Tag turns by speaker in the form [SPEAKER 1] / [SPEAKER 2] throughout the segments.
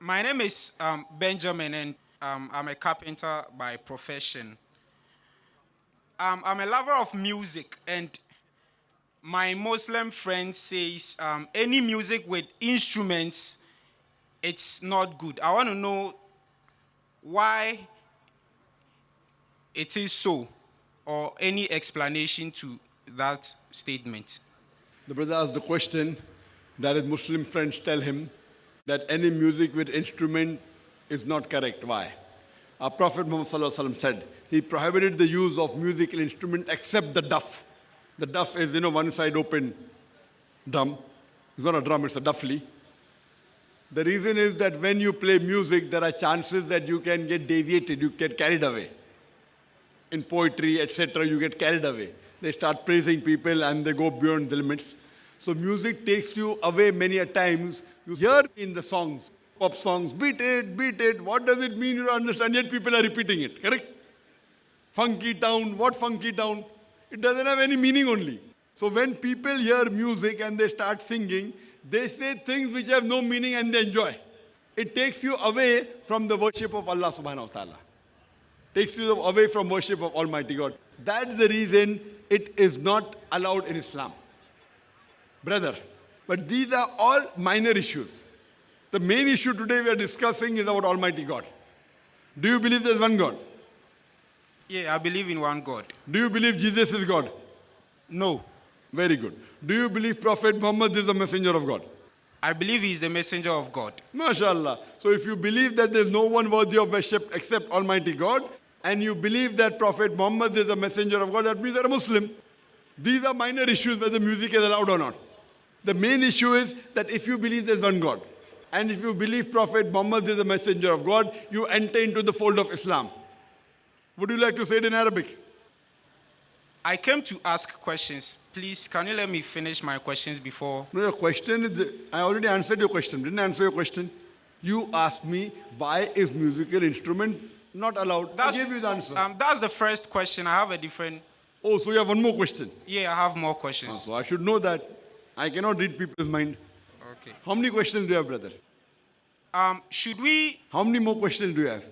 [SPEAKER 1] My name is Benjamin, and I'm a carpenter by profession. I'm a lover of music, and my Muslim friend says any music with instruments, it's not good. I want to know why it is so, or any explanation to that statement.
[SPEAKER 2] The brother asked the question that his Muslim friends tell him that any music with instrument is not correct. Why? Our Prophet Muhammad ﷺ said he prohibited the use of musical instrument except the duff. The duff is, one side open drum. It's not a drum, it's a duffly. The reason is that when you play music, there are chances that you can get deviated, you get carried away. In poetry, etc., you get carried away. They start praising people and they go beyond the limits. So music takes you away many a times. You hear in the songs, pop songs, beat it, beat it. What does it mean? You don't understand, yet people are repeating it, correct? Funky town, what funky town? It doesn't have any meaning only. So when people hear music and they start singing, they say things which have no meaning and they enjoy. It takes you away from the worship of Allah subhanahu wa ta'ala. Takes you away from worship of Almighty God. That's the reason it is not allowed in Islam. Brother, but these are all minor issues. The main issue today we are discussing is about Almighty God. Do you believe there is one God?
[SPEAKER 1] Yeah, I believe in one God.
[SPEAKER 2] Do you believe Jesus is God?
[SPEAKER 1] No.
[SPEAKER 2] Very good. Do you believe Prophet Muhammad is a messenger of God?
[SPEAKER 1] I believe he is the messenger of God.
[SPEAKER 2] MashaAllah. So if you believe that there is no one worthy of worship except Almighty God, and you believe that Prophet Muhammad is a messenger of God, that means you are a Muslim. These are minor issues whether music is allowed or not. The main issue is that if you believe there is one God, and if you believe Prophet Muhammad is a messenger of God, you enter into the fold of Islam. Would you like to say it in Arabic?
[SPEAKER 1] I came to ask questions. Please, can you let me finish my questions before?
[SPEAKER 2] No, your question is, I already answered your question. Didn't I answer your question? You asked me, why is musical instrument not allowed? I gave you the answer.
[SPEAKER 1] That's the first question. I have a different...
[SPEAKER 2] Oh, so you have one more question?
[SPEAKER 1] Yeah, I have more questions.
[SPEAKER 2] So I should know that. I cannot read people's mind.
[SPEAKER 1] Okay.
[SPEAKER 2] How many questions do you have, brother?
[SPEAKER 1] Should we...
[SPEAKER 2] How many more questions do you have?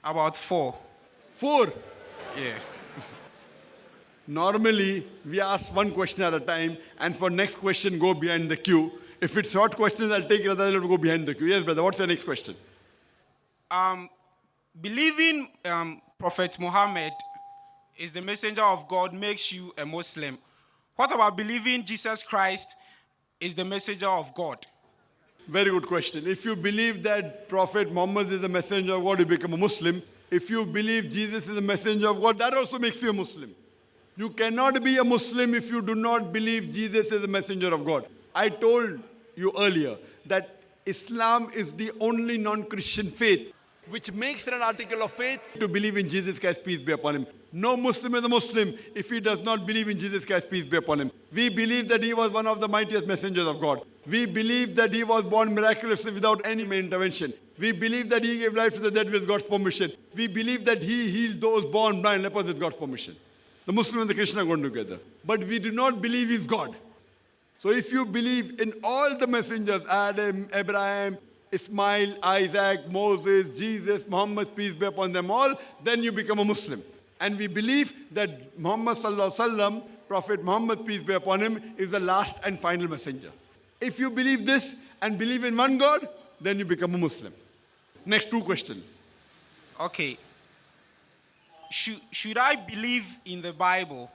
[SPEAKER 1] About 4.
[SPEAKER 2] 4?
[SPEAKER 1] Yeah.
[SPEAKER 2] Normally, we ask one question at a time, and for next question, go behind the queue. If it's short questions, I'll take it, otherwise I'll go behind the queue. Yes, brother, what's the next question?
[SPEAKER 1] Believing Prophet Muhammad is the messenger of God makes you a Muslim. What about believing Jesus Christ is the messenger of God?
[SPEAKER 2] Very good question. If you believe that Prophet Muhammad is the messenger of God, you become a Muslim. If you believe Jesus is the messenger of God, that also makes you a Muslim. You cannot be a Muslim if you do not believe Jesus is the messenger of God. I told you earlier that Islam is the only non-Christian faith which makes it an article of faith to believe in Jesus Christ, peace be upon him. No Muslim is a Muslim if he does not believe in Jesus Christ, peace be upon him. We believe that he was one of the mightiest messengers of God. We believe that he was born miraculously without any intervention. We believe that he gave life to the dead with God's permission. We believe that he healed those born blind lepers with God's permission. The Muslim and the Christian are going together. But we do not believe he's God. So if you believe in all the messengers, Adam, Abraham, Ismail, Isaac, Moses, Jesus, Muhammad, peace be upon them all, then you become a Muslim. And we believe that Muhammad sallallahu alaihi wasallam, Prophet Muhammad, peace be upon him, is the last and final messenger. If you believe this and believe in one God, then you become a Muslim. Next 2 questions.
[SPEAKER 1] Okay. Should I believe in the Bible?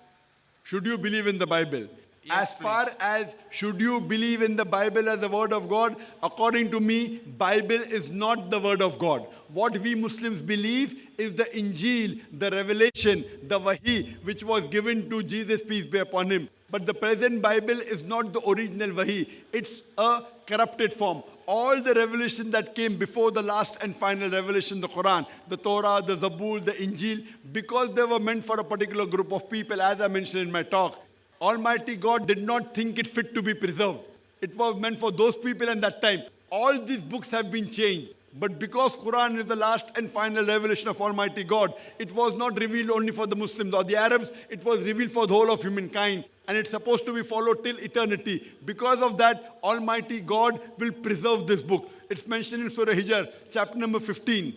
[SPEAKER 2] Should you believe in the Bible?
[SPEAKER 1] Yes,
[SPEAKER 2] as far
[SPEAKER 1] please.
[SPEAKER 2] as should you believe in the Bible as the word of God, according to me, Bible is not the word of God. What we Muslims believe is the Injil, the revelation, the Wahi, which was given to Jesus, peace be upon him. But the present Bible is not the original Wahi. It's a corrupted form. All the revelation that came before the last and final revelation, the Quran, the Torah, the Zabur, the Injil, because they were meant for a particular group of people, as I mentioned in my talk, Almighty God did not think it fit to be preserved. It was meant for those people in that time. All these books have been changed. But because Quran is the last and final revelation of Almighty God, it was not revealed only for the Muslims or the Arabs, it was revealed for the whole of humankind. and it's supposed to be followed till eternity. Because of that, Almighty God will preserve this book. It's mentioned in Surah Hijr, chapter number 15,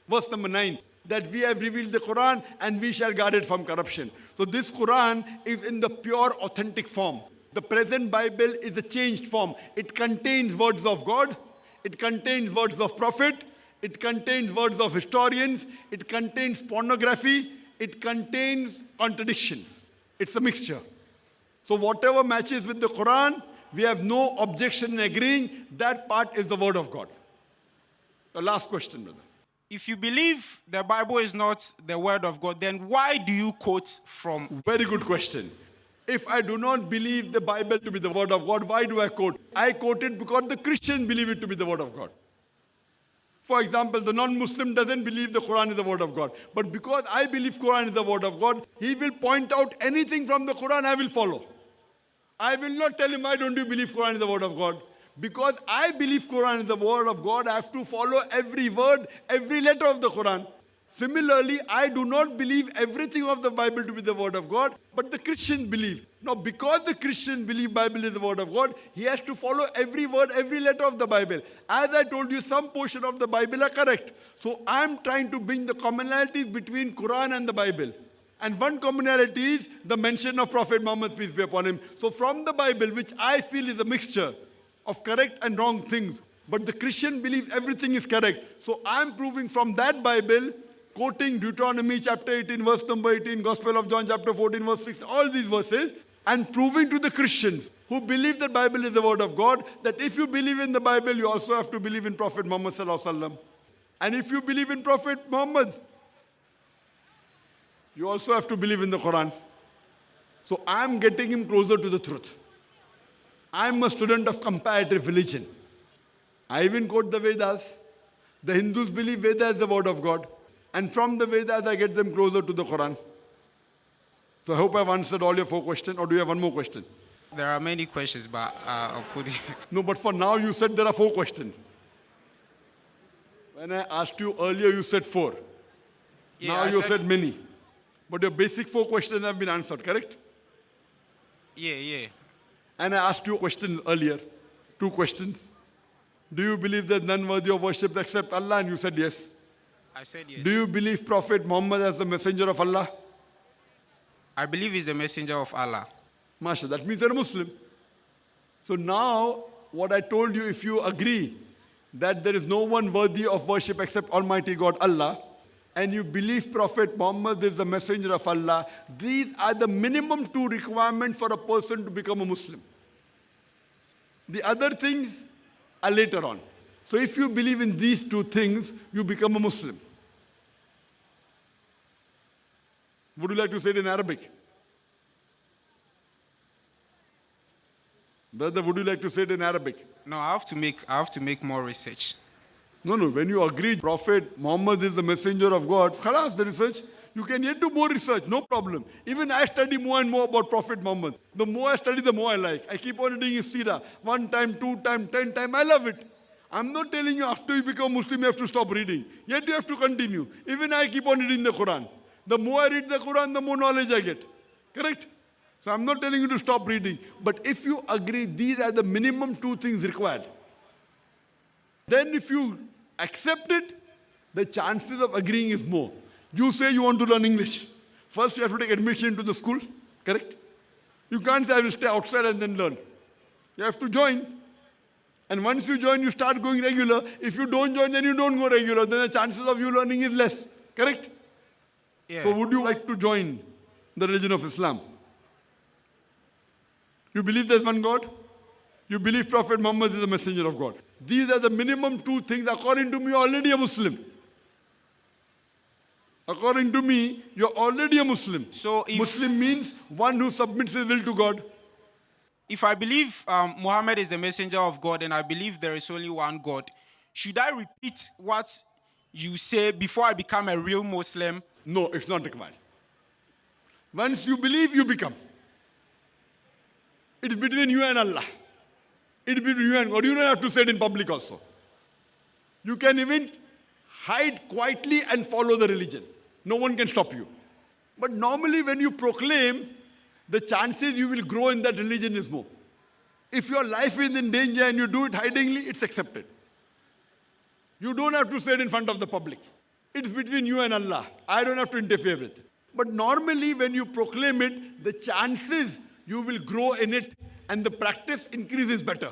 [SPEAKER 2] verse number 9, that we have revealed the Quran and we shall guard it from corruption. So this Quran is in the pure, authentic form. The present Bible is a changed form. It contains words of God, it contains words of Prophet, it contains words of historians, it contains pornography, it contains contradictions. It's a mixture. So whatever matches with the Quran, we have no objection in agreeing that part is the word of God. The last question, brother.
[SPEAKER 1] If you believe the Bible is not the word of God, then why do you quote from?
[SPEAKER 2] Very good question. If I do not believe the Bible to be the word of God, why do I quote? I quote it because the Christians believe it to be the word of God. For example, the non-Muslim doesn't believe the Quran is the word of God. But because I believe Quran is the word of God, he will point out anything from the Quran I will follow. I will not tell him, why don't you believe Quran is the word of God? Because I believe Quran is the word of God, I have to follow every word, every letter of the Quran. Similarly, I do not believe everything of the Bible to be the word of God, but the Christians believe. Now, because the Christians believe Bible is the word of God, he has to follow every word, every letter of the Bible. As I told you, some portion of the Bible are correct. So I am trying to bring the commonalities between Quran and the Bible. And one commonality is the mention of Prophet Muhammad, peace be upon him. So from the Bible, which I feel is a mixture of correct and wrong things, but the Christian believes everything is correct. So I am proving from that Bible, quoting Deuteronomy chapter 18, verse number 18, Gospel of John chapter 14, verse 6, all these verses, and proving to the Christians who believe that Bible is the word of God, that if you believe in the Bible, you also have to believe in Prophet Muhammad sallallahu alaihi wasallam. And if you believe in Prophet Muhammad, you also have to believe in the Quran. So I am getting him closer to the truth. I am a student of comparative religion. I even quote the Vedas. The Hindus believe Veda is the word of God. And from the Vedas, I get them closer to the Quran. So I hope I've answered all your 4 questions. Or do you have one more question?
[SPEAKER 1] There are many questions, but I'll put it.
[SPEAKER 2] No, but for now, you said there are 4 questions. When I asked you earlier, you said 4.
[SPEAKER 1] Yeah,
[SPEAKER 2] now you said many. But your basic 4 questions have been answered, correct?
[SPEAKER 1] Yeah.
[SPEAKER 2] And I asked you a question earlier, 2 questions. Do you believe that none worthy of worship except Allah? And you said yes.
[SPEAKER 1] I said yes.
[SPEAKER 2] Do you believe Prophet Muhammad as the messenger of Allah?
[SPEAKER 1] I believe he's the messenger of Allah.
[SPEAKER 2] Masha, that means you're a Muslim. So now, what I told you, if you agree that there is no one worthy of worship except Almighty God, Allah, and you believe Prophet Muhammad is the messenger of Allah, these are the minimum 2 requirements for a person to become a Muslim. The other things are later on. So if you believe in these 2 things, you become a Muslim. Would you like to say it in Arabic? Brother, would you like to say it in Arabic?
[SPEAKER 1] No, I have to make more research.
[SPEAKER 2] No, when you agree Prophet Muhammad is the messenger of God, khalas, the research, you can yet do more research, no problem. Even I study more and more about Prophet Muhammad. The more I study, the more I like. I keep on reading his seerah, 1 time, 2 time, 10 time, I love it. I'm not telling you after you become Muslim, you have to stop reading. Yet you have to continue. Even I keep on reading the Quran. The more I read the Quran, the more knowledge I get. Correct? So I'm not telling you to stop reading. But if you agree these are the minimum 2 things required, then if you accept it, the chances of agreeing is more. You say you want to learn English. First you have to take admission into the school. Correct? You can't say I will stay outside and then learn. You have to join. And once you join, you start going regular. If you don't join, then you don't go regular. Then the chances of you learning is less. Correct?
[SPEAKER 1] Yeah.
[SPEAKER 2] So would you like to join the religion of Islam? You believe there's one God? You believe Prophet Muhammad is the messenger of God. These are the minimum 2 things. According to me, you're already a Muslim. According to me, you're already a Muslim.
[SPEAKER 1] So if,
[SPEAKER 2] Muslim means one who submits his will to God.
[SPEAKER 1] If I believe Muhammad is the messenger of God and I believe there is only one God, should I repeat what you say before I become a real Muslim?
[SPEAKER 2] No, it's not required. Once you believe, you become. It's between you and Allah. It's between you and God. You don't have to say it in public also. You can even hide quietly and follow the religion. No one can stop you. But normally when you proclaim, the chances you will grow in that religion is more. If your life is in danger and you do it hidingly, it's accepted. You don't have to say it in front of the public. It's between you and Allah. I don't have to interfere with it. But normally when you proclaim it, the chances you will grow in it and the practice increases better.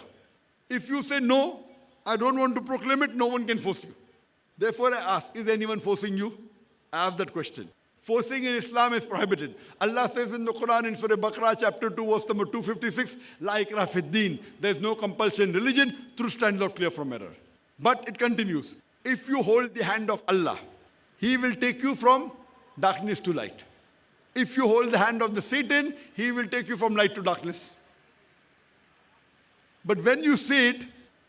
[SPEAKER 2] If you say, no, I don't want to proclaim it, no one can force you. Therefore I ask, is anyone forcing you? I ask that question. Forcing in Islam is prohibited. Allah says in the Quran in Surah Baqarah chapter 2 verse number 256, La ikrah fid din. There is no compulsion in religion. Truth stands out clear from error. But it continues. If you hold the hand of Allah, He will take you from darkness to light. If you hold the hand of the Satan, he will take you from light to darkness. But when you say it,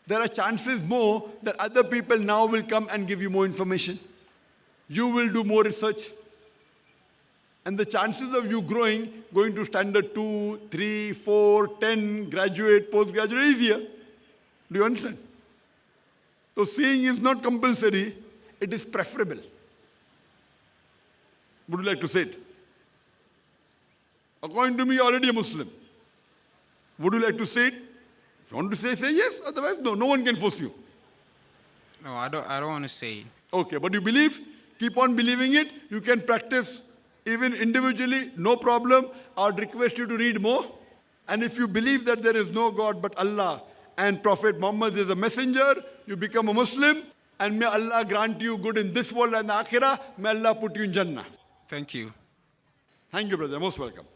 [SPEAKER 2] there are chances more that other people now will come and give you more information. You will do more research. And the chances of you growing, going to standard 2, 3, 4, 10, graduate, postgraduate, easier. Do you understand? So saying is not compulsory, it is preferable. Would you like to say it? According to me, you're already a Muslim. Would you like to say it? If you want to say yes. Otherwise, no. No one can force you.
[SPEAKER 1] No, I don't want to say it.
[SPEAKER 2] Okay, but you believe? Keep on believing it. You can practice even individually, no problem. I would request you to read more. And if you believe that there is no God but Allah and Prophet Muhammad is a messenger, you become a Muslim. And may Allah grant you good in this world and the Akhirah. May Allah put you in Jannah.
[SPEAKER 1] Thank you.
[SPEAKER 2] Thank you, brother. Most welcome.